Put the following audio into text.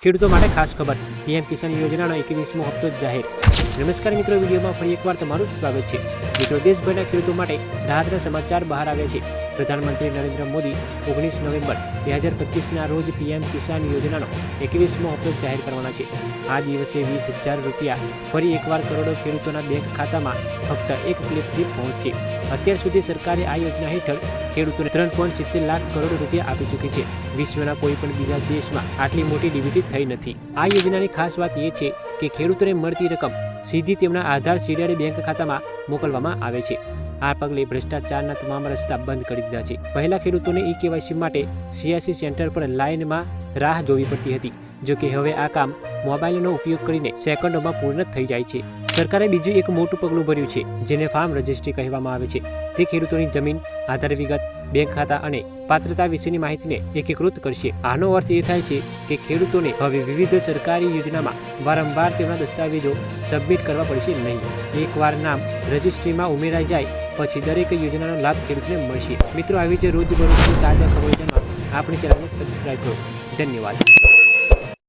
ખેડૂતો માટે ખાસ ખબર, પીએમ કિસાન યોજનાનો 21મો હપ્તો જાહેર। નમસ્કાર મિત્રો, વિડીયોમાં ફરી એકવાર તમારું સ્વાગત છે। મિત્રો, દેશભરના ખેડૂતો માટે રાહતના સમાચાર બહાર આવ્યા છે। પ્રધાનમંત્રી નરેન્દ્ર મોદી 19 નવેમ્બર 2025ના રોજ પીએમ કિસાન યોજનાનો 21મો હપ્તો જાહેર કરવાના છે। આ દિવસે 20,000 રૂપિયા ફરી એકવાર કરોડો ખેડૂતોના બેંક ખાતામાં ફક્ત એક ક્લિકથી પહોંચશે। અત્યાર સુધી સરકારે આ યોજના હેઠળ ખેડૂતોને 3.70 લાખ કરોડ રૂપિયા આપી ચૂકી છે। વિશ્વના કોઈ પણ બીજા દેશમાં આટલી મોટી ડીબીટી થઈ નથી। આ યોજનાની ખાસ વાત એ છે કે ખેડૂતોને મળતી રકમ સીધી તેમના આધાર સીડિયારી બેંક ખાતામાં મોકલવામાં આવે છે। આ પગલે ભ્રષ્ટાચારના તમામ રસ્તા બંધ કરી દીધા છે। પહેલા ખેડૂતોને ઈ-કેવાયસી માટે CSC સેન્ટર પર લાઇનમાં રાહ જોવી પડતી હતી, જો કે હવે આ કામ મોબાઈલનો ઉપયોગ કરીને સેકન્ડોમાં પૂર્ણ થઈ જાય છે। સરકારે બીજું એક મોટું પગલું ભર્યું છે, જેને ફાર્મ રજિસ્ટ્રી કહેવામાં આવે છે। તે ખેડૂતોની જમીન, આધાર વિગત, બેંક ખાતા અને પાત્રતા વિશેની માહિતીને એકીકૃત કરશે। આનો અર્થ એ થાય છે કે ખેડૂતોને હવે વિવિધ સરકારી યોજનામાં વારંવાર તેમના દસ્તાવેજો સબમિટ કરવા પડશે નહીં। એકવાર નામ રજિસ્ટ્રીમાં ઉમેરાઈ જાય પછી દરેક યોજનાનો લાભ ખેડૂતને મળશે। મિત્રો, આવી જ રોજબરોજની તાજા ખબરો જાણવા આપણી ચેનલને સબસ્ક્રાઇબ કરો। ધન્યવાદ।